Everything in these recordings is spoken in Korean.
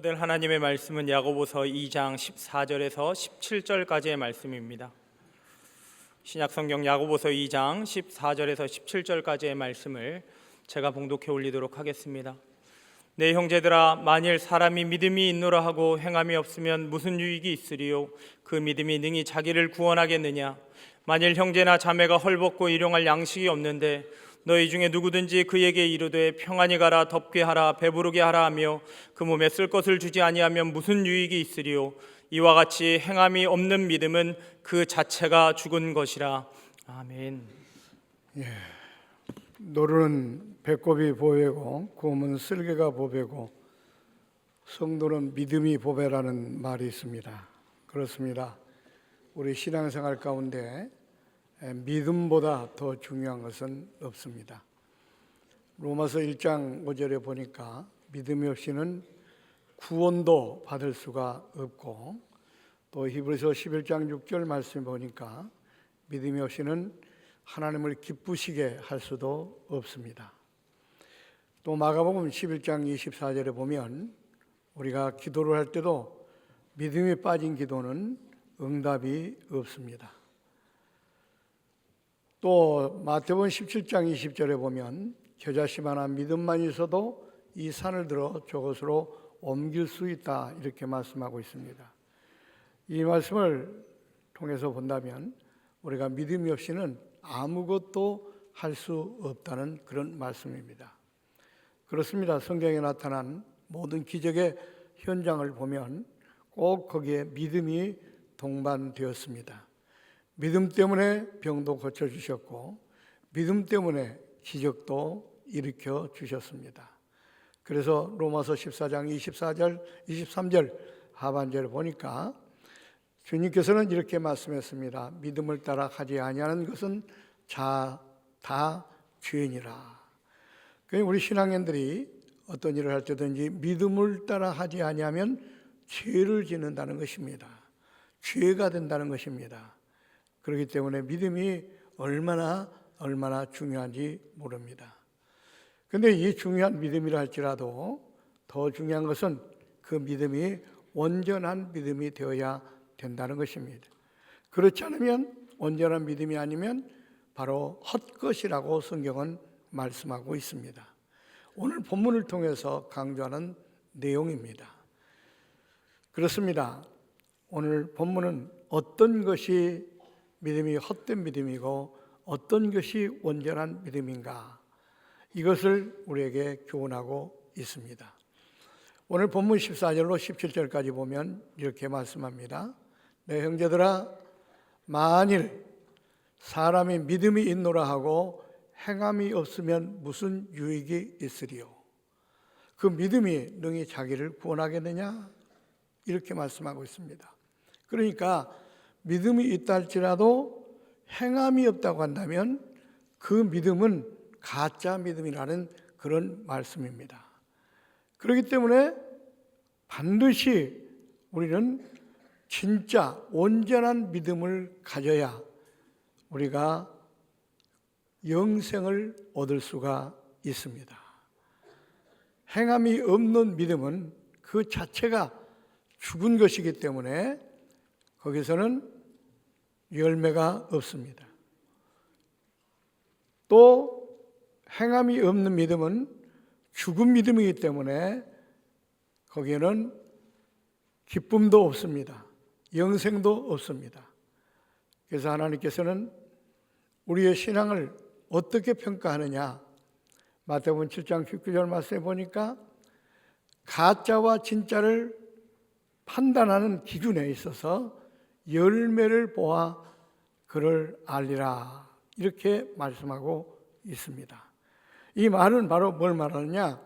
오늘 하나님의 말씀은 야고보서 2장 14절에서 17절까지의 말씀입니다. 신약성경 야고보서 2장 14절에서 17절까지의 말씀을 제가 봉독해 올리도록 하겠습니다. 내 형제들아, 만일 사람이 믿음이 있노라 하고 행함이 없으면 무슨 유익이 있으리요? 그 믿음이 능히 자기를 구원하겠느냐? 만일 형제나 자매가 헐벗고 일용할 양식이 없는데 너희 중에 누구든지 그에게 이르되 평안히 가라, 덥게 하라, 배부르게 하라 하며 그 몸에 쓸 것을 주지 아니하면 무슨 유익이 있으리요? 이와 같이 행함이 없는 믿음은 그 자체가 죽은 것이라. 아멘. 노루는 배꼽이 보배고 곰은 쓸개가 보배고 성도는 믿음이 보배라는 말이 있습니다. 그렇습니다. 우리 신앙생활 가운데 믿음보다 더 중요한 것은 없습니다. 로마서 1장 5절에 보니까 믿음이 없이는 구원도 받을 수가 없고, 또 히브리서 11장 6절 말씀에 보니까 믿음이 없이는 하나님을 기쁘시게 할 수도 없습니다. 또 마가복음 11장 24절에 보면 우리가 기도를 할 때도 믿음이 빠진 기도는 응답이 없습니다. 또 마태복음 17장 20절에 보면 겨자씨만한 믿음만 있어도 이 산을 들어 저곳으로 옮길 수 있다, 이렇게 말씀하고 있습니다. 이 말씀을 통해서 본다면 우리가 믿음이 없이는 아무것도 할 수 없다는 그런 말씀입니다. 그렇습니다. 성경에 나타난 모든 기적의 현장을 보면 꼭 거기에 믿음이 동반되었습니다. 믿음 때문에 병도 고쳐주셨고 믿음 때문에 기적도 일으켜 주셨습니다. 그래서 로마서 14장 24절, 23절 하반절을 보니까 주님께서는 이렇게 말씀했습니다. 믿음을 따라 하지 아니하는 것은 다 죄니라. 우리 신앙인들이 어떤 일을 할 때든지 믿음을 따라 하지 아니하면 죄를 짓는다는 것입니다. 죄가 된다는 것입니다. 그렇기 때문에 믿음이 얼마나 중요한지 모릅니다. 그런데 이 중요한 믿음이라 할지라도 더 중요한 것은 그 믿음이 온전한 믿음이 되어야 된다는 것입니다. 그렇지 않으면, 온전한 믿음이 아니면 바로 헛것이라고 성경은 말씀하고 있습니다. 오늘 본문을 통해서 강조하는 내용입니다. 그렇습니다. 오늘 본문은 어떤 것이 믿음이 헛된 믿음이고 어떤 것이 온전한 믿음인가, 이것을 우리에게 교훈하고 있습니다. 오늘 본문 14절로 17절까지 보면 이렇게 말씀합니다. 내 형제들아, 만일 사람이 믿음이 있노라 하고 행함이 없으면 무슨 유익이 있으리요? 그 믿음이 능히 자기를 구원하겠느냐? 이렇게 말씀하고 있습니다. 그러니까 믿음이 있다 할지라도 행함이 없다고 한다면 그 믿음은 가짜 믿음이라는 그런 말씀입니다. 그렇기 때문에 반드시 우리는 진짜 온전한 믿음을 가져야 우리가 영생을 얻을 수가 있습니다. 행함이 없는 믿음은 그 자체가 죽은 것이기 때문에 거기서는 열매가 없습니다. 또 행함이 없는 믿음은 죽은 믿음이기 때문에 거기에는 기쁨도 없습니다. 영생도 없습니다. 그래서 하나님께서는 우리의 신앙을 어떻게 평가하느냐, 마태복음 7장 19절 말씀에 보니까 가짜와 진짜를 판단하는 기준에 있어서 열매를 보아 그를 알리라, 이렇게 말씀하고 있습니다. 이 말은 바로 뭘 말하느냐,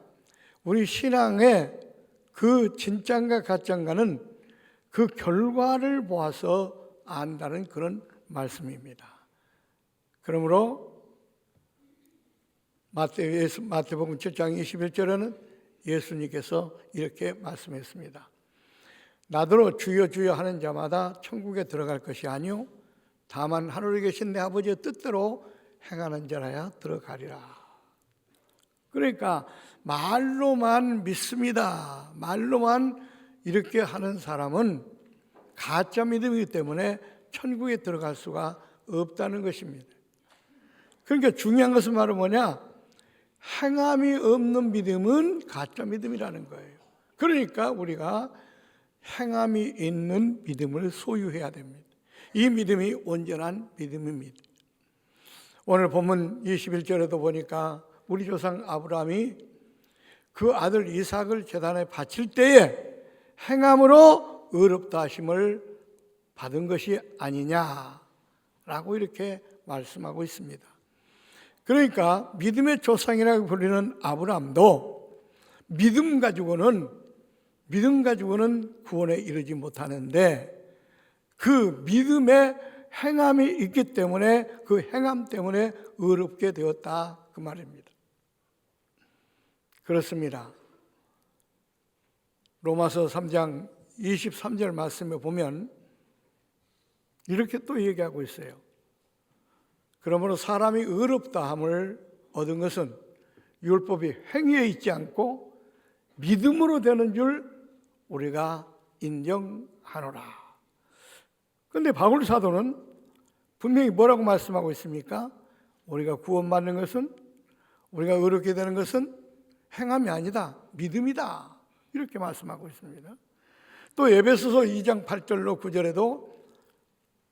우리 신앙의 그 진짜인가 가짜인가는 그 결과를 보아서 안다는 그런 말씀입니다. 그러므로 마태복음 7장 21절에는 예수님께서 이렇게 말씀했습니다. 나더러 주여 주여 하는 자마다 천국에 들어갈 것이 아니요 다만 하늘에 계신 내 아버지의 뜻대로 행하는 자라야 들어가리라. 그러니까 말로만 믿습니다, 말로만 이렇게 하는 사람은 가짜 믿음이기 때문에 천국에 들어갈 수가 없다는 것입니다. 그러니까 중요한 것은 바로 뭐냐? 행함이 없는 믿음은 가짜 믿음이라는 거예요. 그러니까 우리가 행함이 있는 믿음을 소유해야 됩니다. 이 믿음이 온전한 믿음입니다. 오늘 본문 21절에도 보니까 우리 조상 아브라함이 그 아들 이삭을 제단에 바칠 때에 행함으로 의롭다 하심을 받은 것이 아니냐라고 이렇게 말씀하고 있습니다. 그러니까 믿음의 조상이라고 불리는 아브라함도 믿음 가지고는 구원에 이르지 못하는데 그 믿음에 행함이 있기 때문에 그 행함 때문에 의롭게 되었다, 그 말입니다. 그렇습니다. 로마서 3장 23절 말씀에 보면 이렇게 또 얘기하고 있어요. 그러므로 사람이 의롭다함을 얻은 것은 율법이 행위에 있지 않고 믿음으로 되는 줄 우리가 인정하노라. 그런데 바울 사도는 분명히 뭐라고 말씀하고 있습니까? 우리가 구원받는 것은, 우리가 의롭게 되는 것은 행함이 아니다, 믿음이다, 이렇게 말씀하고 있습니다. 또 에베소서 2장 8절로 9절에도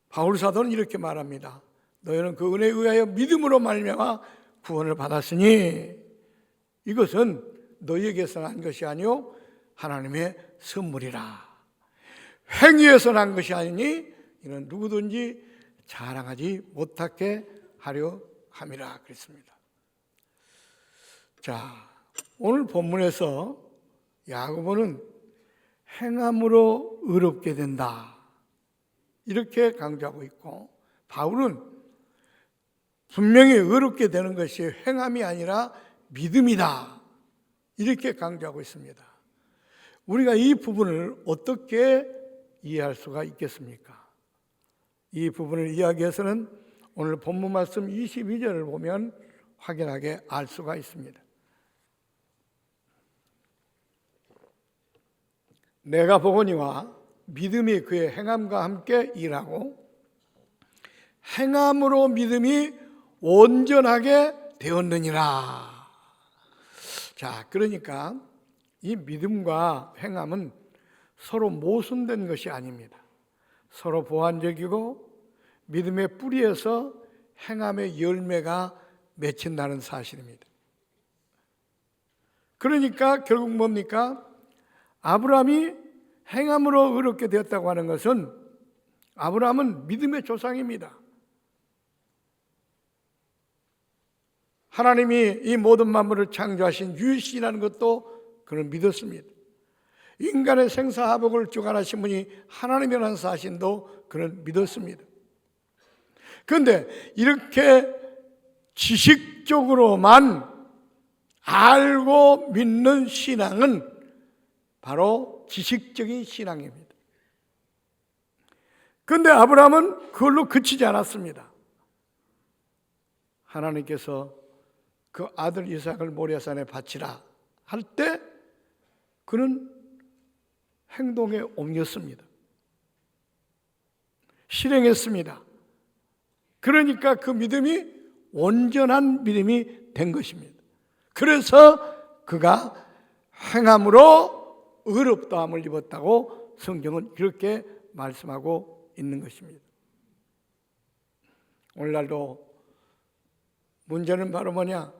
바울 사도는 이렇게 말합니다. 너희는 그 은혜에 의하여 믿음으로 말미암아 구원을 받았으니 이것은 너희에게서 난 것이 아니요 하나님의 선물이라. 행위에서 난 것이 아니니 이는 누구든지 자랑하지 못하게 하려 함이라 그랬습니다. 자, 오늘 본문에서 야고보는 행함으로 의롭게 된다, 이렇게 강조하고 있고, 바울은 분명히 의롭게 되는 것이 행함이 아니라 믿음이다, 이렇게 강조하고 있습니다. 우리가 이 부분을 어떻게 이해할 수가 있겠습니까? 이 부분을 이해하기 위해서는 오늘 본문 말씀 22절을 보면 확연하게 알 수가 있습니다. 내가 보거니와 믿음이 그의 행함과 함께 일하고 행함으로 믿음이 온전하게 되었느니라. 자, 그러니까 이 믿음과 행함은 서로 모순된 것이 아닙니다. 서로 보완적이고 믿음의 뿌리에서 행함의 열매가 맺힌다는 사실입니다. 그러니까 결국 뭡니까? 아브라함이 행함으로 의롭게 되었다고 하는 것은 아브라함은 믿음의 조상입니다. 하나님이 이 모든 만물을 창조하신 유일신이라는 것도 그는 믿었습니다. 인간의 생사화복을 주관하신 분이 하나님이라는 사실도 그는 믿었습니다. 그런데 이렇게 지식적으로만 알고 믿는 신앙은 바로 지식적인 신앙입니다. 그런데 아브라함은 그걸로 그치지 않았습니다. 하나님께서 그 아들 이삭을 모리아산에 바치라 할 때 그는 행동에 옮겼습니다. 실행했습니다. 그러니까 그 믿음이 온전한 믿음이 된 것입니다. 그래서 그가 행함으로 의롭다함을 입었다고 성경은 그렇게 말씀하고 있는 것입니다. 오늘날도 문제는 바로 뭐냐?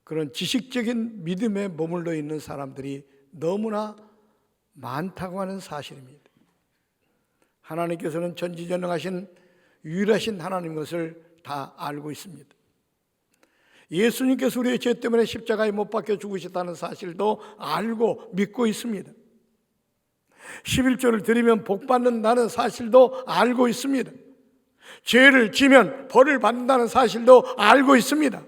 그런 지식적인 믿음에 머물러 있는 사람들이 너무나 많다고 하는 사실입니다. 하나님께서는 전지전능하신 유일하신 하나님 것을 다 알고 있습니다. 예수님께서 우리의 죄 때문에 십자가에 못 박혀 죽으셨다는 사실도 알고 믿고 있습니다. 11조를 드리면 복 받는다는 사실도 알고 있습니다. 죄를 지면 벌을 받는다는 사실도 알고 있습니다.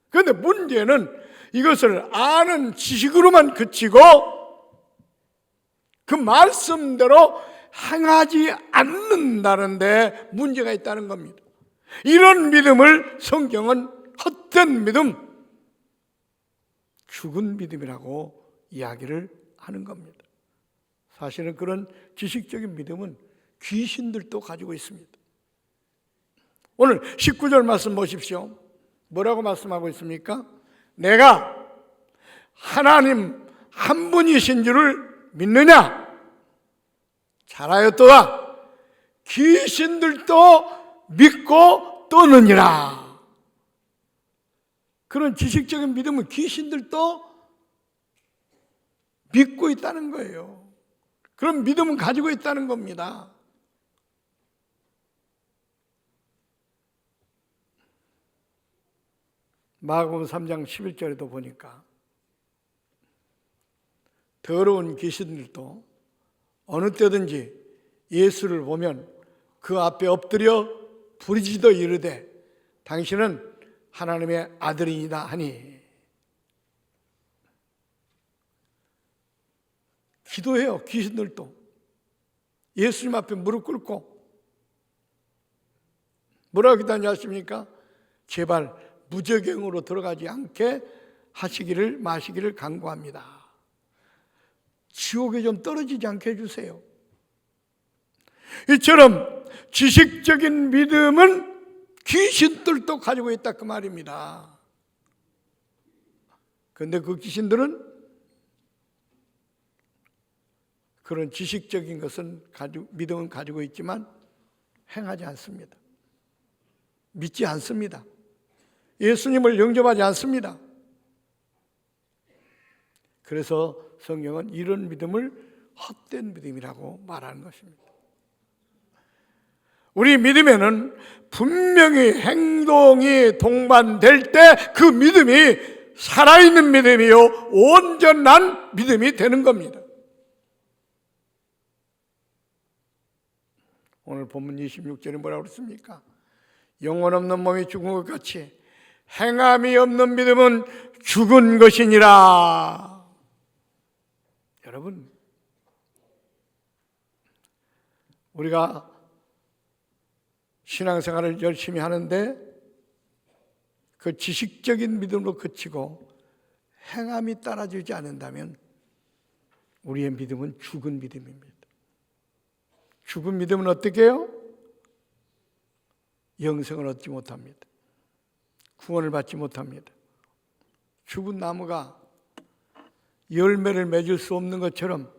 그런데 문제는 이것을 아는 지식으로만 그치고 그 말씀대로 행하지 않는다는 데 문제가 있다는 겁니다. 이런 믿음을 성경은 헛된 믿음, 죽은 믿음이라고 이야기를 하는 겁니다. 사실은 그런 지식적인 믿음은 귀신들도 가지고 있습니다. 오늘 19절 말씀 보십시오. 뭐라고 말씀하고 있습니까? 내가 하나님 한 분이신 줄을 믿느냐? 잘하였도다. 귀신들도 믿고 떠느니라. 그런 지식적인 믿음은 귀신들도 믿고 있다는 거예요. 그런 믿음은 가지고 있다는 겁니다. 마가복음 3장 11절에도 보니까 더러운 귀신들도 어느 때든지 예수를 보면 그 앞에 엎드려 부르짖어 이르되 당신은 하나님의 아들이니라 하니. 기도해요. 귀신들도 예수님 앞에 무릎 꿇고 뭐라고 기도하냐 하십니까? 제발 무저갱으로 들어가지 않게 하시기를 마시기를 간구합니다. 지옥에 좀 떨어지지 않게 해주세요. 이처럼 지식적인 믿음은 귀신들도 가지고 있다 그 말입니다. 그런데 그 귀신들은 그런 지식적인 것은 믿음은 가지고 있지만 행하지 않습니다. 믿지 않습니다. 예수님을 영접하지 않습니다. 그래서 성경은 이런 믿음을 헛된 믿음이라고 말하는 것입니다. 우리 믿음에는 분명히 행동이 동반될 때 그 믿음이 살아있는 믿음이요 온전한 믿음이 되는 겁니다. 오늘 본문 26절에 뭐라고 그랬습니까? 영혼 없는 몸이 죽은 것 같이 행함이 없는 믿음은 죽은 것이니라. 여러분, 우리가 신앙생활을 열심히 하는데 그 지식적인 믿음으로 그치고 행함이 따라주지 않는다면 우리의 믿음은 죽은 믿음입니다. 죽은 믿음은 어떻게 해요? 영생을 얻지 못합니다. 구원을 받지 못합니다. 죽은 나무가 열매를 맺을 수 없는 것처럼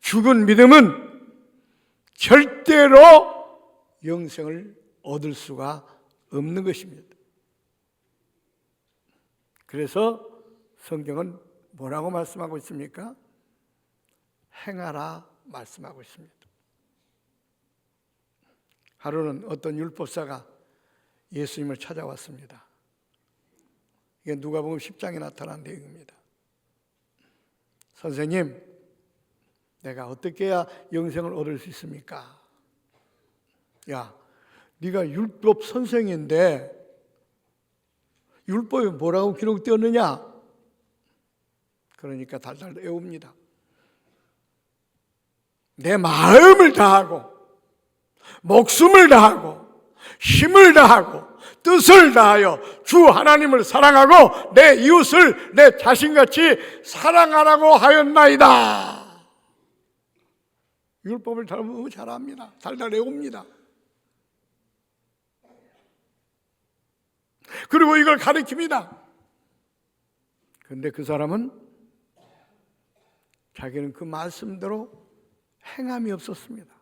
죽은 믿음은 절대로 영생을 얻을 수가 없는 것입니다. 그래서 성경은 뭐라고 말씀하고 있습니까? 행하라 말씀하고 있습니다. 하루는 어떤 율법사가 예수님을 찾아왔습니다. 이게 누가복음 10장에 나타난 내용입니다. 선생님, 내가 어떻게 해야 영생을 얻을 수 있습니까? 야, 네가 율법 선생인데 율법에 뭐라고 기록되었느냐? 그러니까 달달 외웁니다. 내 마음을 다하고 목숨을 다하고 힘을 다하고 뜻을 다하여 주 하나님을 사랑하고 내 이웃을 내 자신같이 사랑하라고 하였나이다. 율법을 너무 잘합니다. 달달 외웁니다. 그리고 이걸 가르칩니다. 그런데 그 사람은 자기는 그 말씀대로 행함이 없었습니다.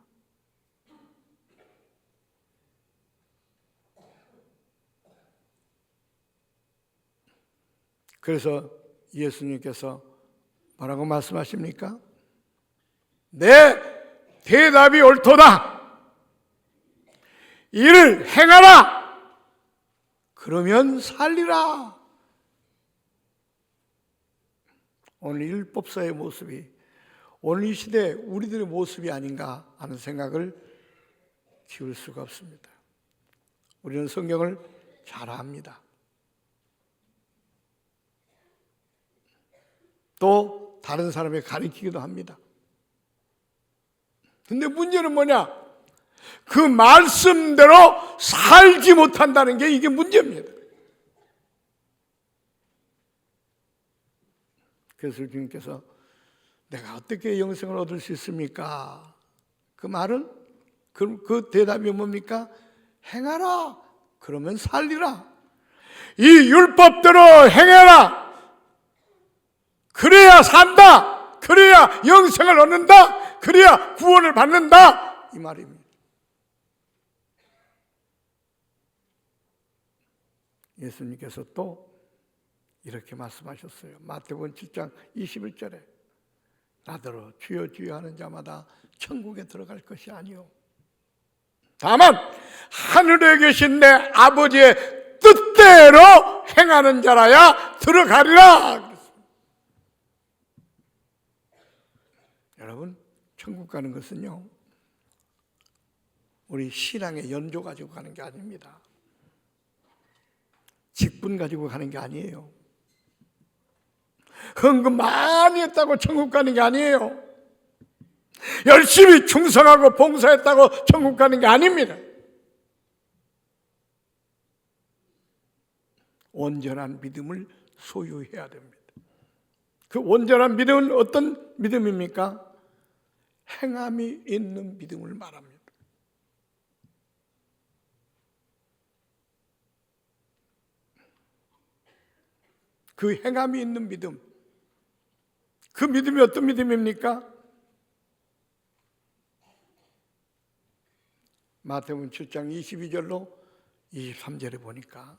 그래서 예수님께서 뭐라고 말씀하십니까? 내 대답이 옳도다. 이를 행하라. 그러면 살리라. 오늘 율법사의 모습이 오늘 이 시대 우리들의 모습이 아닌가 하는 생각을 지울 수가 없습니다. 우리는 성경을 잘 압니다. 또 다른 사람에게 가르치기도 합니다. 근데 문제는 뭐냐? 그 말씀대로 살지 못한다는 게 이게 문제입니다. 그래서 주님께서 내가 어떻게 영생을 얻을 수 있습니까? 그 말은 그 대답이 뭡니까? 행하라. 그러면 살리라. 이 율법대로 행해라. 그래야 산다. 그래야 영생을 얻는다. 그래야 구원을 받는다. 이 말입니다. 예수님께서 또 이렇게 말씀하셨어요. 마태복음 7장 21절에 나더러 주여 주여 하는 자마다 천국에 들어갈 것이 아니요 다만 하늘에 계신 내 아버지의 뜻대로 행하는 자라야 들어가리라. 여러분, 천국 가는 것은요 우리 신앙의 연조 가지고 가는 게 아닙니다. 직분 가지고 가는 게 아니에요. 헌금 많이 했다고 천국 가는 게 아니에요. 열심히 충성하고 봉사했다고 천국 가는 게 아닙니다. 온전한 믿음을 소유해야 됩니다. 그 온전한 믿음은 어떤 믿음입니까? 행함이 있는 믿음을 말합니다. 그 행함이 있는 믿음, 그 믿음이 어떤 믿음입니까? 마태복음 7장 22절로 23절에 보니까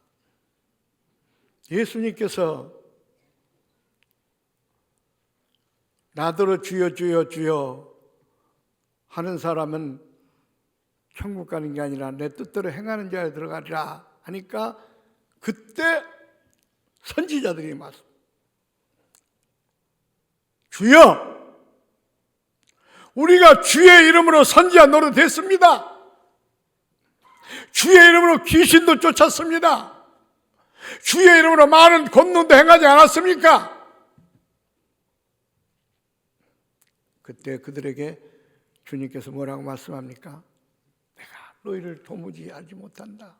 예수님께서 나더러 주여 주여 주여 하는 사람은 천국 가는 게 아니라 내 뜻대로 행하는 자에 들어가리라 하니까 그때 선지자들이 말씀, 주여 우리가 주의 이름으로 선지자 노릇했습니다. 주의 이름으로 귀신도 쫓았습니다. 주의 이름으로 많은 권능도 행하지 않았습니까? 그때 그들에게 주님께서 뭐라고 말씀합니까? 내가 너희를 도무지 알지 못한다.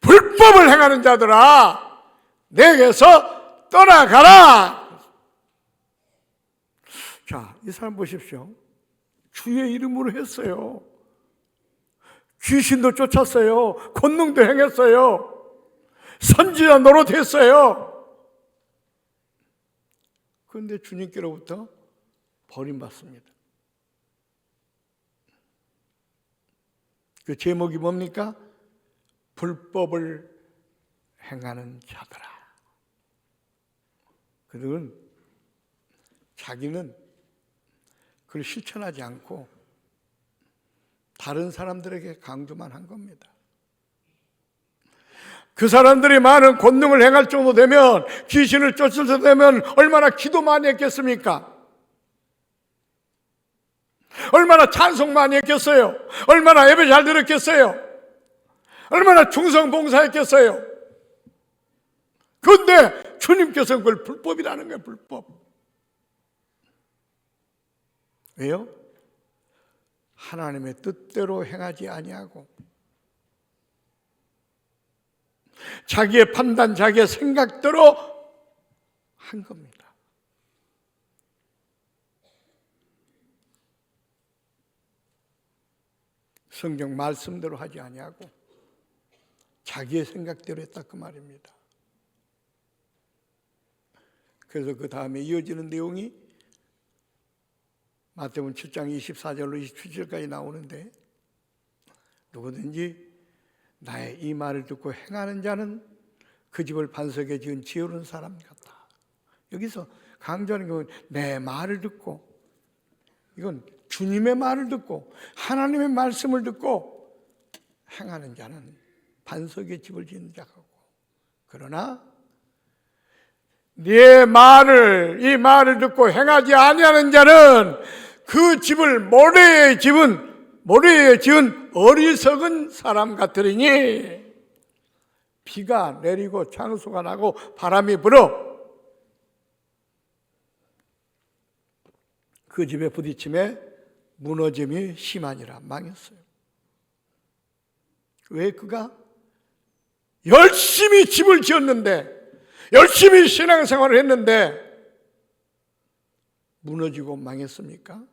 불법을 행하는 자들아, 내게서 떠나가라. 자, 이 사람 보십시오. 주의 이름으로 했어요. 귀신도 쫓았어요. 권능도 행했어요. 선지자 노릇했어요. 그런데 주님께로부터 버림받습니다. 그 제목이 뭡니까? 불법을 행하는 자들아. 그들은 자기는 그걸 실천하지 않고 다른 사람들에게 강조만 한 겁니다. 그 사람들이 많은 권능을 행할 정도 되면, 귀신을 쫓을 정도 되면 얼마나 기도 많이 했겠습니까? 얼마나 찬송 많이 했겠어요? 얼마나 예배 잘 드렸겠어요? 얼마나 충성 봉사했겠어요? 그런데 주님께서는 그걸 불법이라는 거예요. 불법. 왜요? 하나님의 뜻대로 행하지 아니하고 자기의 판단, 자기의 생각대로 한 겁니다. 성경 말씀대로 하지 아니하고 자기의 생각대로 했다 그 말입니다. 그래서 그 다음에 이어지는 내용이 마태복음 7장 24절로 27절까지 나오는데, 누구든지 나의 이 말을 듣고 행하는 자는 그 집을 반석에 지은 지혜로운 사람 같다. 여기서 강조하는 건 내 말을 듣고, 이건 주님의 말을 듣고 하나님의 말씀을 듣고 행하는 자는 반석에 집을 짓는 자고, 그러나 네 말을, 이 말을 듣고 행하지 아니하는 자는 그 집을 모래에 지은 어리석은 사람 같으리니 비가 내리고 창수가 나고 바람이 불어 그 집에 부딪힘에 무너짐이 심하니라. 망했어요. 왜? 그가 열심히 집을 지었는데, 열심히 신앙생활을 했는데 무너지고 망했습니까?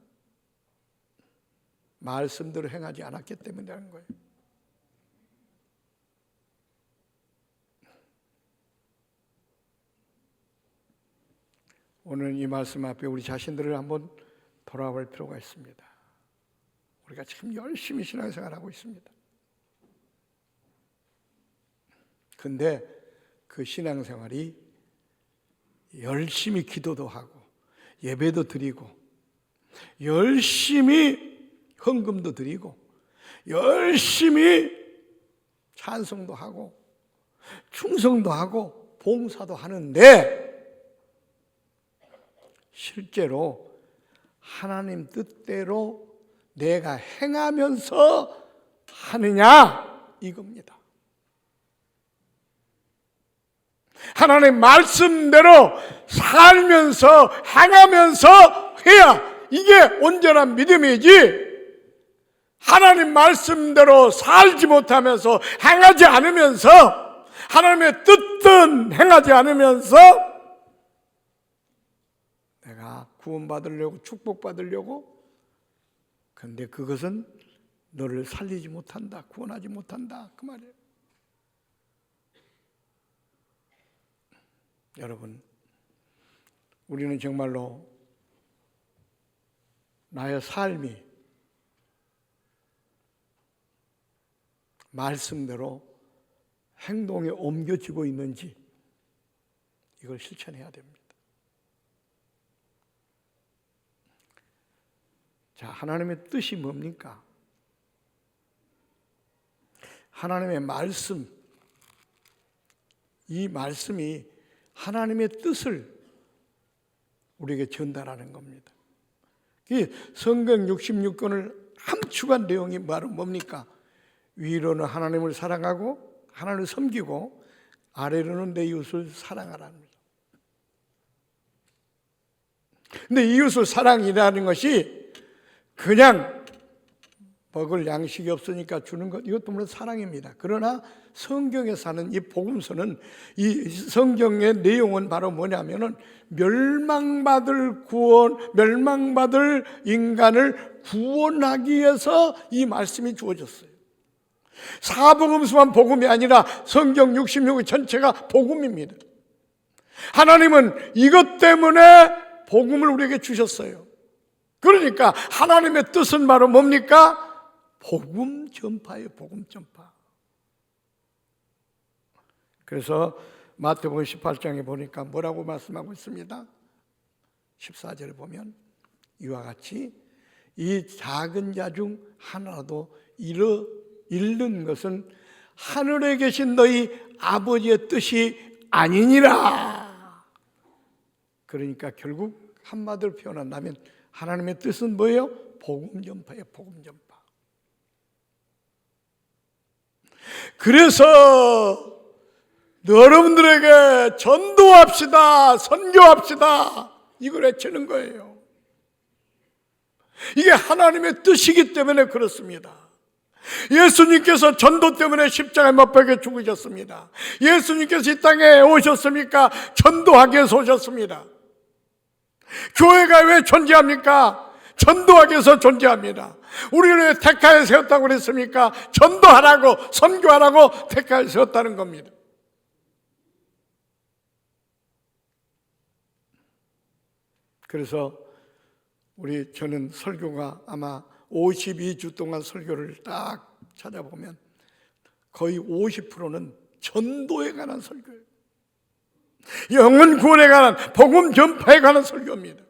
말씀대로 행하지 않았기 때문이라는 거예요. 오늘 이 말씀 앞에 우리 자신들을 한번 돌아볼 필요가 있습니다. 우리가 참 열심히 신앙생활하고 있습니다. 근데 그 신앙생활이 열심히 기도도 하고 예배도 드리고 열심히 헌금도 드리고 열심히 찬송도 하고 충성도 하고 봉사도 하는데 실제로 하나님 뜻대로 내가 행하면서 하느냐 이겁니다. 하나님 말씀대로 살면서 행하면서 해야 이게 온전한 믿음이지, 하나님 말씀대로 살지 못하면서 행하지 않으면서 하나님의 뜻은 행하지 않으면서 내가 구원받으려고 축복받으려고, 근데 그것은 너를 살리지 못한다, 구원하지 못한다 그 말이에요. 여러분, 우리는 정말로 나의 삶이 말씀대로 행동에 옮겨지고 있는지 이걸 실천해야 됩니다. 자, 하나님의 뜻이 뭡니까? 하나님의 말씀, 이 말씀이 하나님의 뜻을 우리에게 전달하는 겁니다. 이 성경 66권을 함축한 내용이 바로 뭡니까? 위로는 하나님을 사랑하고 하나님을 섬기고 아래로는 내 이웃을 사랑하라는 거죠. 근데 이웃을 사랑이라는 것이 그냥 먹을 양식이 없으니까 주는 것, 이것도 물론 사랑입니다. 그러나 성경에 사는 이 복음서는, 이 성경의 내용은 바로 뭐냐면은 멸망받을 인간을 구원하기 위해서 이 말씀이 주어졌어요. 사복음서만 복음이 아니라 성경 66의 전체가 복음입니다. 하나님은 이것 때문에 복음을 우리에게 주셨어요. 그러니까 하나님의 뜻은 바로 뭡니까? 복음 전파예요. 복음 전파. 그래서 마태복음 18장에 보니까 뭐라고 말씀하고 있습니다. 14절에 보면 이와 같이 이 작은 자 중 하나라도 잃는 것은 하늘에 계신 너희 아버지의 뜻이 아니니라. 그러니까 결국 한마디로 표현한다면 하나님의 뜻은 뭐예요? 복음 전파예요. 복음 전파. 그래서 여러분들에게 전도합시다, 선교합시다, 이걸 외치는 거예요. 이게 하나님의 뜻이기 때문에 그렇습니다. 예수님께서 전도 때문에 십자가에 못 박혀 죽으셨습니다. 예수님께서 이 땅에 오셨습니까? 전도하기 위해서 오셨습니다. 교회가 왜 존재합니까? 전도하기 위해서 존재합니다. 우리를 왜 택하여 세웠다고 그랬습니까? 전도하라고, 선교하라고 택하여 세웠다는 겁니다. 그래서 저는 설교가 아마 52주 동안 설교를 딱 찾아보면 거의 50%는 전도에 관한 설교예요. 영혼 구원에 관한, 복음 전파에 관한 설교입니다.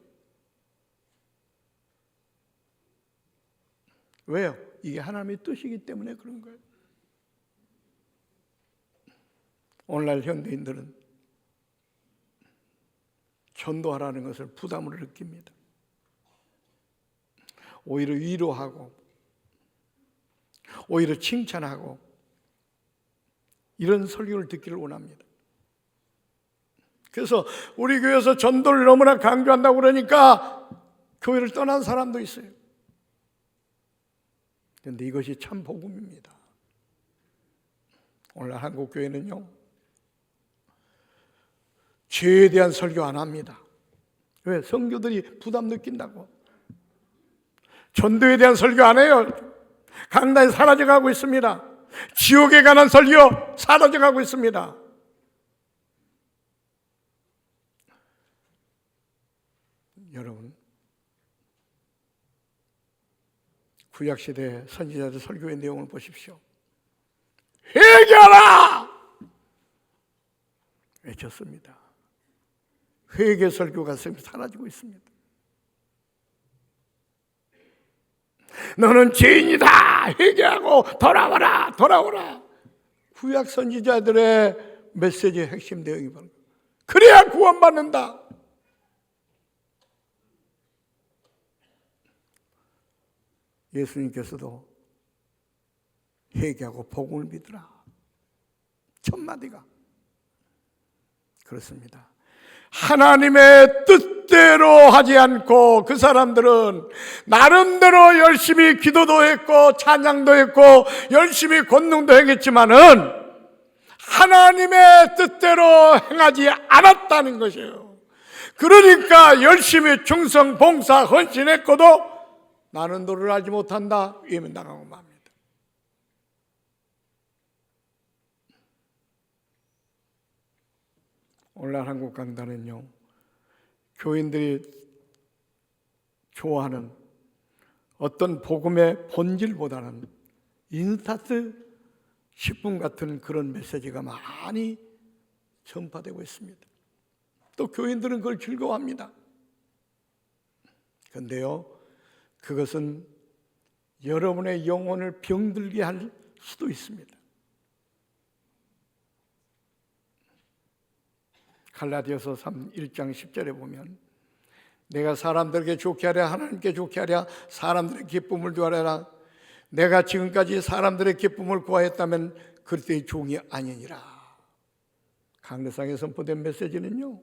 왜요? 이게 하나님의 뜻이기 때문에 그런 거예요. 오늘날 현대인들은 전도하라는 것을 부담을 느낍니다. 오히려 위로하고 오히려 칭찬하고 이런 설교를 듣기를 원합니다. 그래서 우리 교회에서 전도를 너무나 강조한다고 그러니까 교회를 떠난 사람도 있어요. 그런데 이것이 참 복음입니다. 오늘 한국 교회는요, 죄에 대한 설교 안 합니다. 왜? 성도들이 부담 느낀다고. 전도에 대한 설교 안 해요. 강단이 사라져가고 있습니다. 지옥에 관한 설교 사라져가고 있습니다. 여러분, 구약시대 선지자들 설교의 내용을 보십시오. 회개하라! 외쳤습니다. 회개 설교가 사라지고 있습니다. 너는 죄인이다! 회개하고 돌아오라! 돌아오라! 구약 선지자들의 메시지의 핵심 내용이 바로 그래야 구원받는다. 예수님께서도 회개하고 복음을 믿으라. 첫 마디가 그렇습니다. 하나님의 뜻대로 하지 않고 그 사람들은 나름대로 열심히 기도도 했고 찬양도 했고 열심히 권능도 했겠지만은 하나님의 뜻대로 행하지 않았다는 것이에요. 그러니까 열심히 충성, 봉사, 헌신했고도 나는 너를 알지 못한다 예민당하고 맙니다. 오늘날 한국 강단은요, 교인들이 좋아하는 어떤 복음의 본질보다는 인스타트 10분 같은 그런 메시지가 많이 전파되고 있습니다. 또 교인들은 그걸 즐거워합니다. 그런데요, 그것은 여러분의 영혼을 병들게 할 수도 있습니다. 갈라디아서 1장 10절에 보면 내가 사람들에게 좋게 하랴 하나님께 좋게 하랴 사람들의 기쁨을 구하라. 내가 지금까지 사람들의 기쁨을 구하였다면 그리스도의 종이 아니니라. 강대상에 선포된 메시지는요,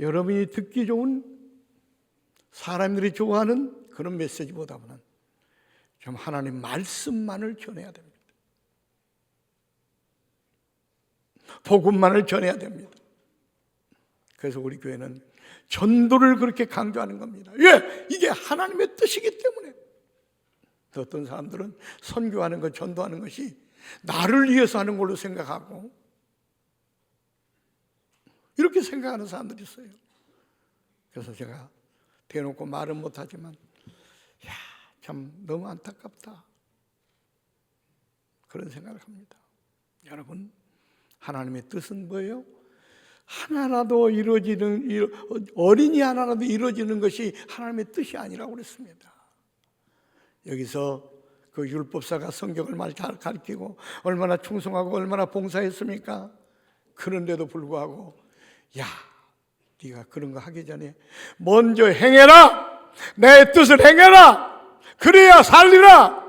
여러분이 듣기 좋은 사람들이 좋아하는 그런 메시지보다는 좀 하나님 말씀만을 전해야 됩니다. 복음만을 전해야 됩니다. 그래서 우리 교회는 전도를 그렇게 강조하는 겁니다. 왜? 이게 하나님의 뜻이기 때문에. 어떤 사람들은 선교하는 것, 전도하는 것이 나를 위해서 하는 걸로 생각하고 이렇게 생각하는 사람들이 있어요. 그래서 제가 대놓고 말은 못하지만 참 너무 안타깝다 그런 생각을 합니다. 여러분, 하나님의 뜻은 뭐예요? 하나라도 이루어지는, 어린이 하나라도 이루어지는 것이 하나님의 뜻이 아니라고 그랬습니다. 여기서 그 율법사가 성경을 많이 가르치고 얼마나 충성하고 얼마나 봉사했습니까? 그런데도 불구하고 네가 그런 거 하기 전에 먼저 행해라! 내 뜻을 행해라! 그래야 살리라!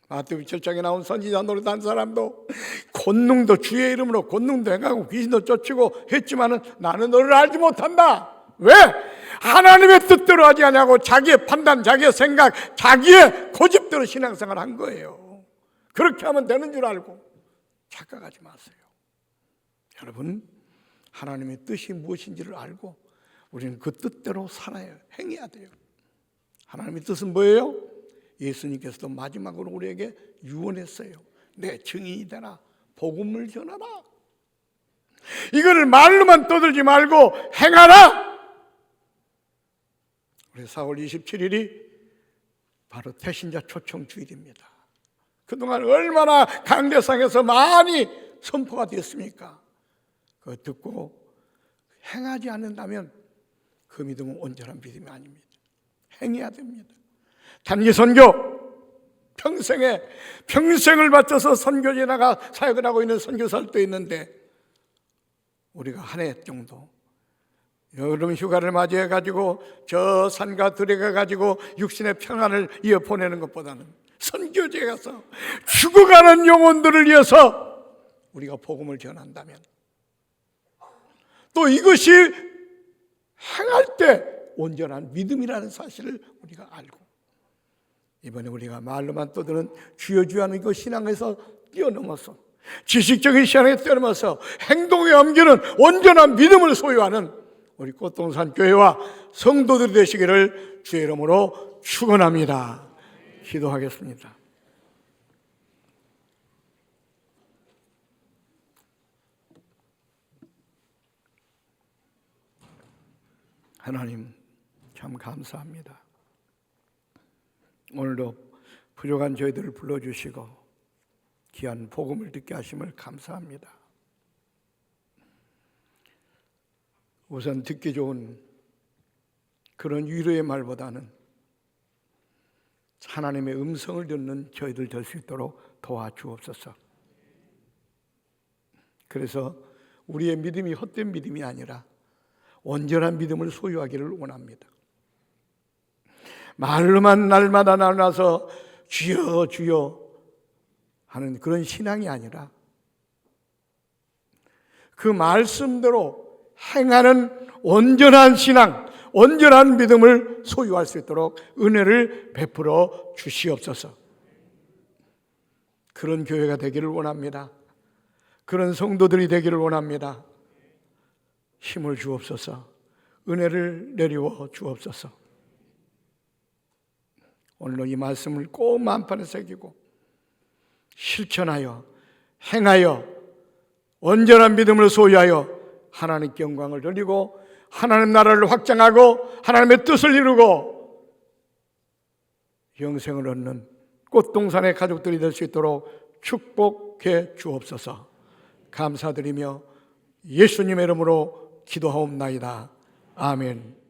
마태복음 7장에 나온 선지자 노릇한 사람도 권능도 주의 이름으로 권능도 행하고 귀신도 쫓고 했지만은 나는 너를 알지 못한다. 왜? 하나님의 뜻대로 하지 않냐고 자기의 판단, 자기의 생각, 자기의 고집대로 신앙생활을 한 거예요. 그렇게 하면 되는 줄 알고 착각하지 마세요. 여러분, 하나님의 뜻이 무엇인지를 알고 우리는 그 뜻대로 살아야 행해야 돼요. 하나님의 뜻은 뭐예요? 예수님께서도 마지막으로 우리에게 유언했어요. 내 증인이 되라. 복음을 전하라. 이거를 말로만 떠들지 말고 행하라. 우리 4월 27일이 바로 태신자 초청 주일입니다. 그동안 얼마나 강대상에서 많이 선포가 되었습니까? 그거 듣고 행하지 않는다면 그 믿음은 온전한 믿음이 아닙니다. 행해야 됩니다. 단기 선교, 평생을 바쳐서 선교지에 나가 사역을 하고 있는 선교사도 있는데 우리가 한 해 정도 여름 휴가를 맞이해가지고 저 산과 들에 가가지고 육신의 평안을 이어 보내는 것보다는 선교지에 가서 죽어가는 영혼들을 위해서 우리가 복음을 전한다면 또 이것이 행할 때 온전한 믿음이라는 사실을 우리가 알고 이번에 우리가 말로만 떠드는 주여 주여 하는 그 신앙에서 뛰어넘어서 지식적인 시간에 뛰어넘어서 행동에 옮기는 온전한 믿음을 소유하는 우리 꽃동산 교회와 성도들이 되시기를 주의 이름으로 축원합니다. 기도하겠습니다. 하나님 참 감사합니다. 오늘도 부족한 저희들을 불러주시고 귀한 복음을 듣게 하심을 감사합니다. 우선 듣기 좋은 그런 위로의 말보다는 하나님의 음성을 듣는 저희들 될 수 있도록 도와주옵소서. 그래서 우리의 믿음이 헛된 믿음이 아니라 온전한 믿음을 소유하기를 원합니다. 말로만 날마다 나눠서 주여 주여 하는 그런 신앙이 아니라 그 말씀대로 행하는 온전한 신앙, 온전한 믿음을 소유할 수 있도록 은혜를 베풀어 주시옵소서. 그런 교회가 되기를 원합니다. 그런 성도들이 되기를 원합니다. 힘을 주옵소서. 은혜를 내리워 주옵소서. 오늘도 이 말씀을 꼭 만판에 새기고 실천하여 행하여 온전한 믿음을 소유하여 하나님께 영광을 돌리고 하나님 나라를 확장하고 하나님의 뜻을 이루고 영생을 얻는 꽃동산의 가족들이 될 수 있도록 축복해 주옵소서. 감사드리며 예수님의 이름으로 기도하옵나이다. 아멘.